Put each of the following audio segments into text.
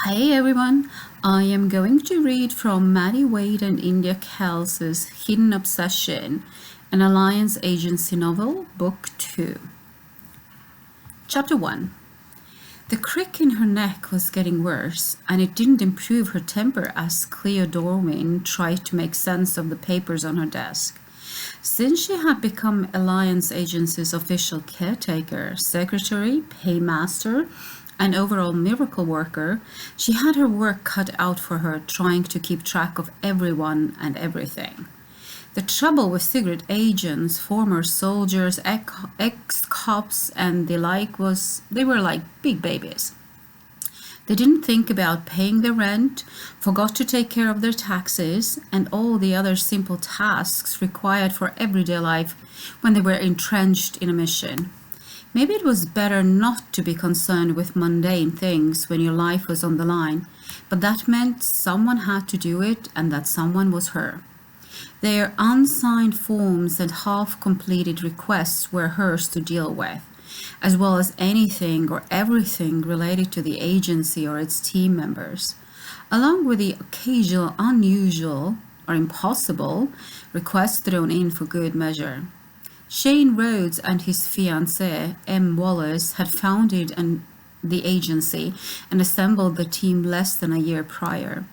Hey everyone, I am going to read from Maddie Wade and India Kells' Hidden Obsession, an Alliance Agency novel, Book 2. Chapter 1. The crick in her neck was getting worse, and it didn't improve her temper as Cleo Dorwin tried to make sense of the papers on her desk. Since she had become Alliance Agency's official caretaker, secretary, paymaster, and overall miracle worker, she had her work cut out for her trying to keep track of everyone and everything. The trouble with secret agents, former soldiers, ex-cops, and the like was they were like big babies. They didn't think about paying their rent, forgot to take care of their taxes, and all the other simple tasks required for everyday life when they were entrenched in a mission. Maybe it was better not to be concerned with mundane things when your life was on the line, but that meant someone had to do it, and that someone was her. Their unsigned forms and half-completed requests were hers to deal with, as well as anything or everything related to the agency or its team members, along with the occasional unusual or impossible requests thrown in for good measure. Shane Rhodes and his fiancée, M. Wallace, had founded the agency and assembled the team less than a year prior.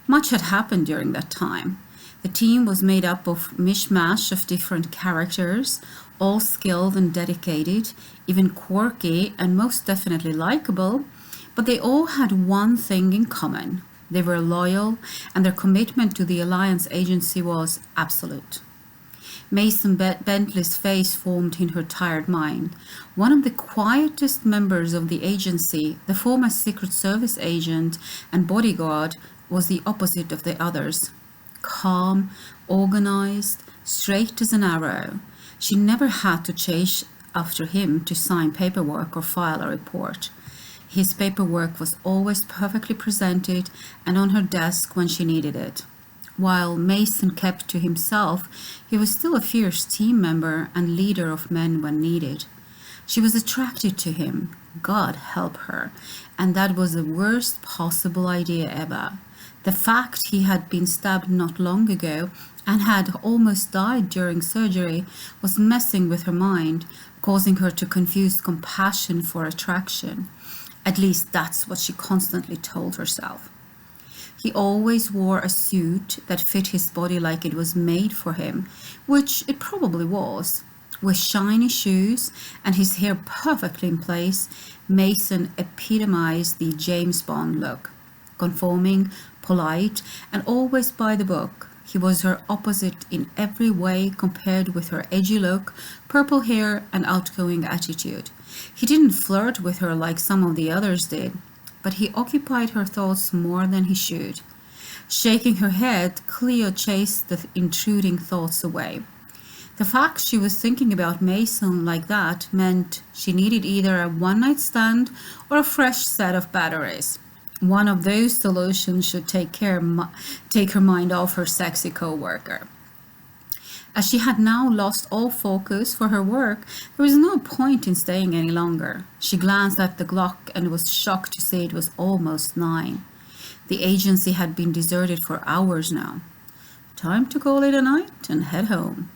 Much had happened during that time. The team was made up of mishmash of different characters, all skilled and dedicated, even quirky and most definitely likable, but they all had one thing in common. They were loyal, and their commitment to the Alliance Agency was absolute. Mason Bentley's face formed in her tired mind. One of the quietest members of the agency, the former Secret Service agent and bodyguard, was the opposite of the others. Calm, organized, straight as an arrow. She never had to chase after him to sign paperwork or file a report. His paperwork was always perfectly presented and on her desk when she needed it. While Mason kept to himself, he was still a fierce team member and leader of men when needed. She was attracted to him, God help her, and that was the worst possible idea ever. The fact he had been stabbed not long ago and had almost died during surgery was messing with her mind, causing her to confuse compassion for attraction. At least that's what she constantly told herself. He always wore a suit that fit his body like it was made for him, which it probably was. With shiny shoes and his hair perfectly in place, Mason epitomized the James Bond look. Conforming, polite, and always by the book. He was her opposite in every way compared with her edgy look, purple hair, and outgoing attitude. He didn't flirt with her like some of the others did, but he occupied her thoughts more than he should. Shaking her head, Cleo chased the intruding thoughts away. The fact she was thinking about Mason like that meant she needed either a one-night stand or a fresh set of batteries. One of those solutions should take her mind off her sexy co-worker. As she had now lost all focus for her work, there was no point in staying any longer. She glanced at the clock and was shocked to see it was almost 9. The agency had been deserted for hours now. Time to call it a night and head home.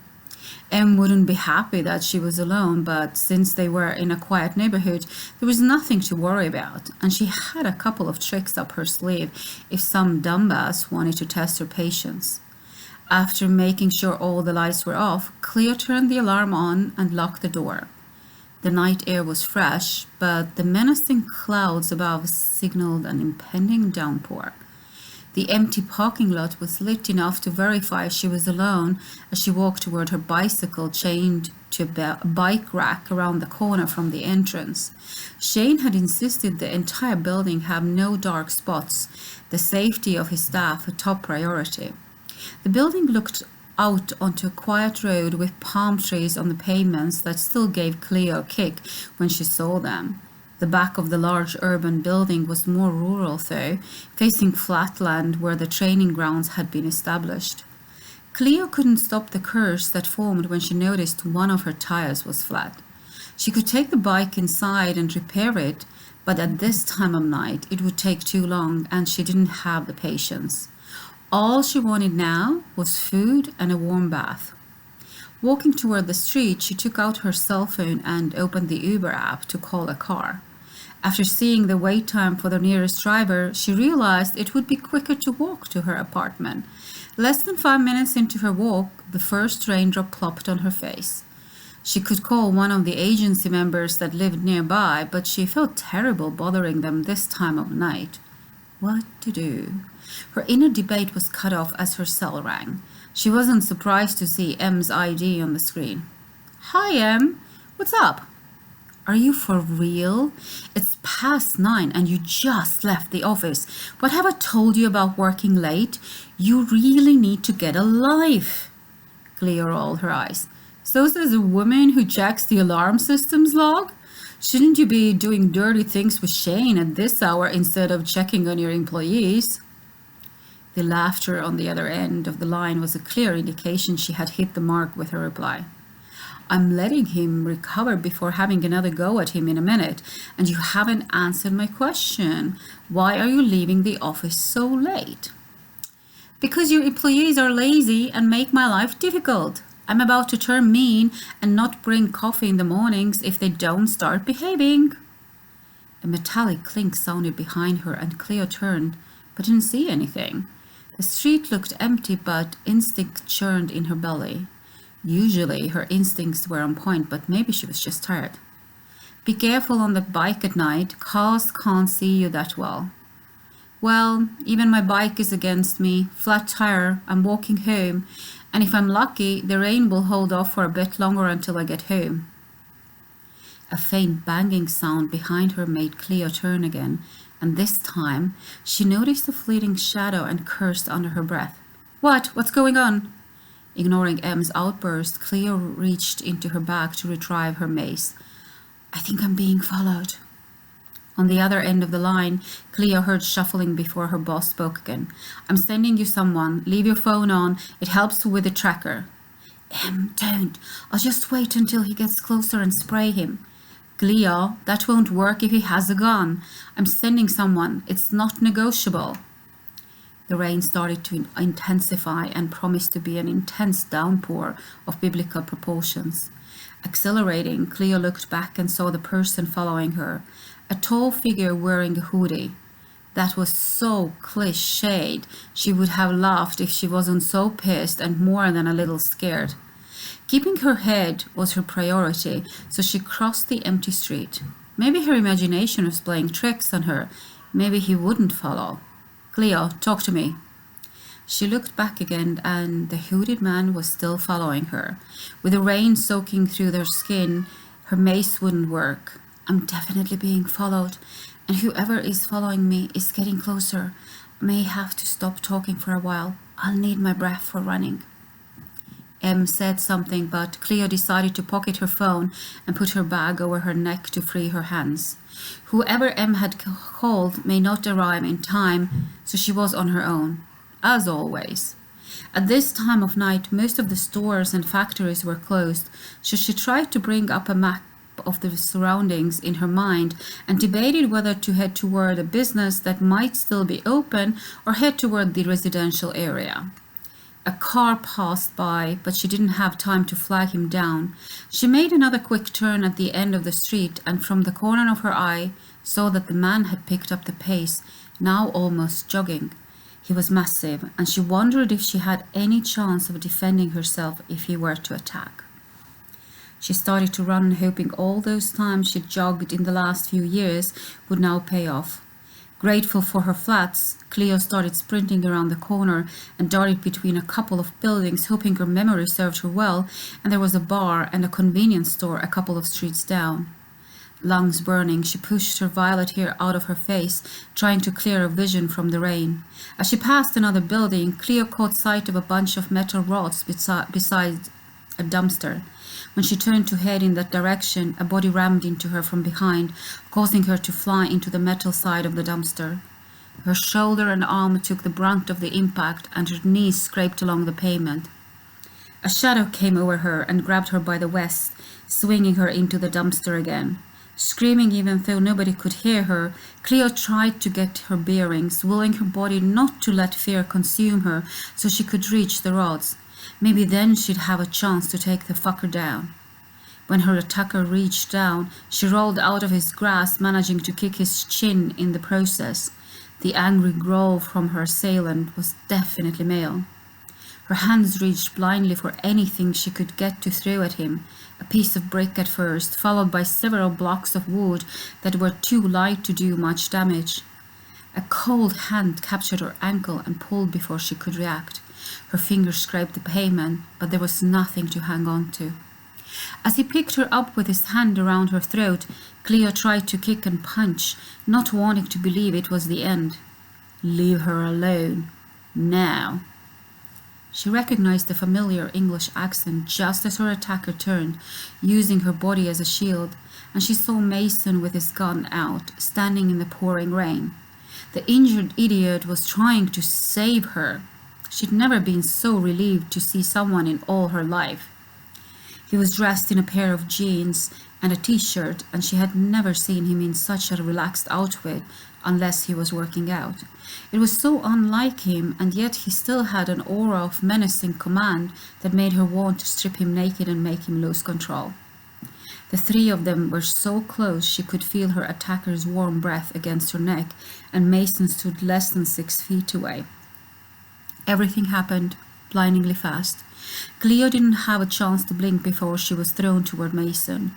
Em wouldn't be happy that she was alone, but since they were in a quiet neighborhood, there was nothing to worry about, and she had a couple of tricks up her sleeve if some dumbass wanted to test her patience. After making sure all the lights were off, Cleo turned the alarm on and locked the door. The night air was fresh, but the menacing clouds above signaled an impending downpour. The empty parking lot was lit enough to verify she was alone as she walked toward her bicycle chained to a bike rack around the corner from the entrance. Shane had insisted the entire building have no dark spots, the safety of his staff a top priority. The building looked out onto a quiet road with palm trees on the pavements that still gave Cleo a kick when she saw them. The back of the large urban building was more rural though, facing flat land where the training grounds had been established. Cleo couldn't stop the curse that formed when she noticed one of her tires was flat. She could take the bike inside and repair it, But at this time of night, it would take too long, and she didn't have the patience. All she wanted now was food and a warm bath. Walking toward the street, she took out her cell phone and opened the Uber app to call a car. After seeing the wait time for the nearest driver, she realized it would be quicker to walk to her apartment. Less than 5 minutes into her walk, the first raindrop plopped on her face. She could call one of the agency members that lived nearby, but she felt terrible bothering them this time of night. What to do? Her inner debate was cut off as her cell rang. She wasn't surprised to see M's ID on the screen. Hi, M. What's up? Are you for real? It's past 9 and you just left the office. What have I told you about working late? You really need to get a life. Cleo rolled her eyes. So says a woman who checks the alarm system's log? Shouldn't you be doing dirty things with Shane at this hour instead of checking on your employees? The laughter on the other end of the line was a clear indication she had hit the mark with her reply. I'm letting him recover before having another go at him in a minute, and you haven't answered my question. Why are you leaving the office so late? Because your employees are lazy and make my life difficult. I'm about to turn mean and not bring coffee in the mornings if they don't start behaving. A metallic clink sounded behind her, and Cleo turned, but didn't see anything. The street looked empty, but instinct churned in her belly. Usually her instincts were on point, but maybe she was just tired. Be careful on the bike at night. Cars can't see you that well. Well, even my bike is against me. Flat tire. I'm walking home. And if I'm lucky, the rain will hold off for a bit longer until I get home. A faint banging sound behind her made Cleo turn again, and this time she noticed a fleeting shadow and cursed under her breath. What's going on? Ignoring M's outburst, Cleo reached into her bag to retrieve her mace. I think I'm being followed. On the other end of the line, Cleo heard shuffling before her boss spoke again. I'm sending you someone. Leave your phone on. It helps with the tracker. Don't. I'll just wait until he gets closer and spray him. Cleo, that won't work if he has a gun. I'm sending someone. It's not negotiable. The rain started to intensify and promised to be an intense downpour of biblical proportions. Accelerating, Cleo looked back and saw the person following her, a tall figure wearing a hoodie. That was so cliched, she would have laughed if she wasn't so pissed and more than a little scared. Keeping her head was her priority, so she crossed the empty street. Maybe her imagination was playing tricks on her. Maybe he wouldn't follow. Cleo, talk to me. She looked back again, and the hooded man was still following her. With the rain soaking through their skin, her mace wouldn't work. I'm definitely being followed, and whoever is following me is getting closer. I may have to stop talking for a while. I'll need my breath for running. M said something, but Cleo decided to pocket her phone and put her bag over her neck to free her hands. Whoever M had called may not arrive in time, so she was on her own, as always. At this time of night, most of the stores and factories were closed, so she tried to bring up a map of the surroundings in her mind and debated whether to head toward a business that might still be open or head toward the residential area. A car passed by, but she didn't have time to flag him down. She made another quick turn at the end of the street, and from the corner of her eye saw that the man had picked up the pace, now almost jogging. He was massive, and she wondered if she had any chance of defending herself if he were to attack. She started to run, hoping all those times she'd jogged in the last few years would now pay off. Grateful for her flats, Cleo started sprinting around the corner and darted between a couple of buildings, hoping her memory served her well, and there was a bar and a convenience store a couple of streets down. Lungs burning, she pushed her violet hair out of her face, trying to clear her vision from the rain. As she passed another building, Cleo caught sight of a bunch of metal rods beside a dumpster. When she turned to head in that direction, a body rammed into her from behind, causing her to fly into the metal side of the dumpster. Her shoulder and arm took the brunt of the impact, and her knees scraped along the pavement. A shadow came over her and grabbed her by the waist, swinging her into the dumpster again. Screaming even though nobody could hear her, Cleo tried to get her bearings, willing her body not to let fear consume her so she could reach the rods. Maybe then she'd have a chance to take the fucker down. When her attacker reached down, she rolled out of his grasp, managing to kick his chin in the process. The angry growl from her assailant was definitely male. Her hands reached blindly for anything she could get to throw at him, a piece of brick at first, followed by several blocks of wood that were too light to do much damage. A cold hand captured her ankle and pulled before she could react. Her fingers scraped the pavement, but there was nothing to hang on to. As he picked her up with his hand around her throat, Cleo tried to kick and punch, not wanting to believe it was the end. Leave her alone. Now. She recognized the familiar English accent just as her attacker turned, using her body as a shield, and she saw Mason with his gun out, standing in the pouring rain. The injured idiot was trying to save her. She'd never been so relieved to see someone in all her life. He was dressed in a pair of jeans and a t-shirt, and she had never seen him in such a relaxed outfit unless he was working out. It was so unlike him, and yet he still had an aura of menacing command that made her want to strip him naked and make him lose control. The three of them were so close she could feel her attacker's warm breath against her neck, and Mason stood less than 6 feet away. Everything happened blindingly fast. Cleo didn't have a chance to blink before she was thrown toward Mason.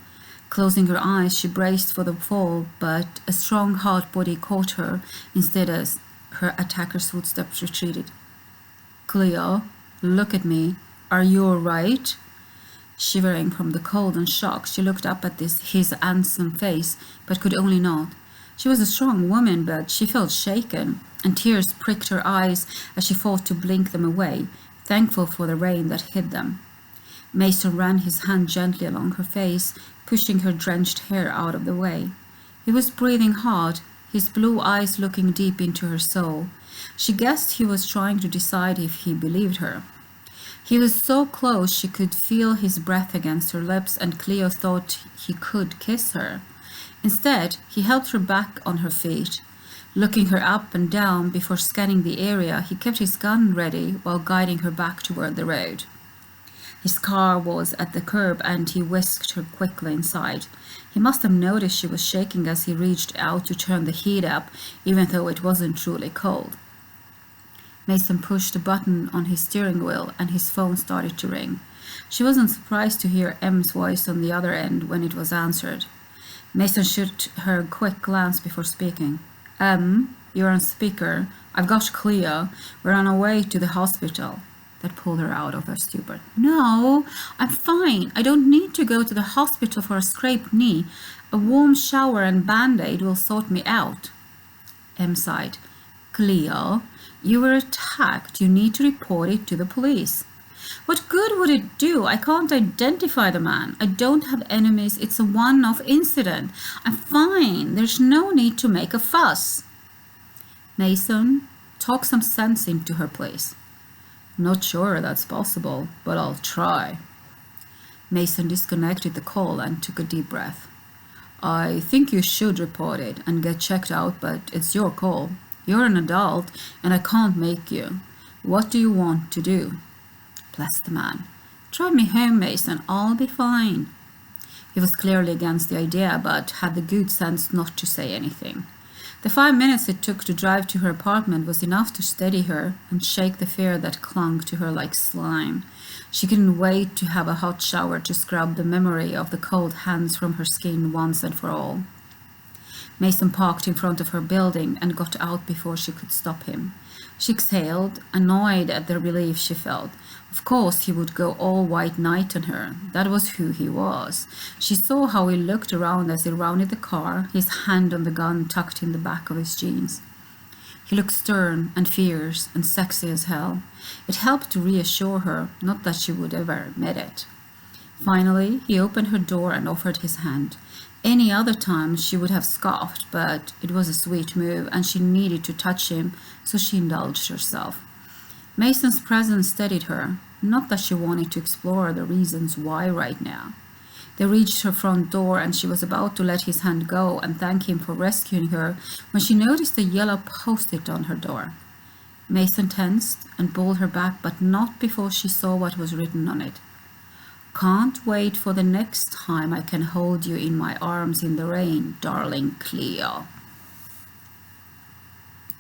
Closing her eyes, she braced for the fall, but a strong, hard body caught her instead as her attacker's footsteps retreated. Cleo, look at me. Are you all right? Shivering from the cold and shock, she looked up at his handsome face, but could only nod. She was a strong woman, but she felt shaken, and tears pricked her eyes as she fought to blink them away, thankful for the rain that hid them. Mason ran his hand gently along her face, pushing her drenched hair out of the way. He was breathing hard, his blue eyes looking deep into her soul. She guessed he was trying to decide if he believed her. He was so close she could feel his breath against her lips, and Cleo thought he could kiss her. Instead, he helped her back on her feet. Looking her up and down before scanning the area, he kept his gun ready while guiding her back toward the road. His car was at the curb, and he whisked her quickly inside. He must have noticed she was shaking as he reached out to turn the heat up, even though it wasn't truly cold. Mason pushed a button on his steering wheel, and his phone started to ring. She wasn't surprised to hear M's voice on the other end when it was answered. Mason shot her a quick glance before speaking. You're on speaker. I've got Cleo. We're on our way to the hospital. That pulled her out of her stupor. No, I'm fine. I don't need to go to the hospital for a scraped knee. A warm shower and Band-Aid will sort me out. M sighed. Cleo, you were attacked. You need to report it to the police. What good would it do? I can't identify the man. I don't have enemies. It's a one-off incident. I'm fine. There's no need to make a fuss. Mason, talk some sense into her, please. Not sure that's possible, but I'll try. Mason disconnected the call and took a deep breath. I think you should report it and get checked out, but it's your call. You're an adult, and I can't make you. What do you want to do? Bless the man. Drive me home, Mason. I'll be fine. He was clearly against the idea, but had the good sense not to say anything. The 5 minutes it took to drive to her apartment was enough to steady her and shake the fear that clung to her like slime. She couldn't wait to have a hot shower to scrub the memory of the cold hands from her skin once and for all. Mason parked in front of her building and got out before she could stop him. She exhaled, annoyed at the relief she felt. Of course he would go all white knight on her. That was who he was. She saw how he looked around as he rounded the car, his hand on the gun tucked in the back of his jeans. He looked stern and fierce and sexy as hell. It helped to reassure her, not that she would ever admit it. Finally, he opened her door and offered his hand. Any other time she would have scoffed, but it was a sweet move and she needed to touch him, so she indulged herself. Mason's presence steadied her, not that she wanted to explore the reasons why right now. They reached her front door, and she was about to let his hand go and thank him for rescuing her when she noticed a yellow post-it on her door. Mason tensed and pulled her back, but not before she saw what was written on it. "Can't wait for the next time I can hold you in my arms in the rain, darling Cleo."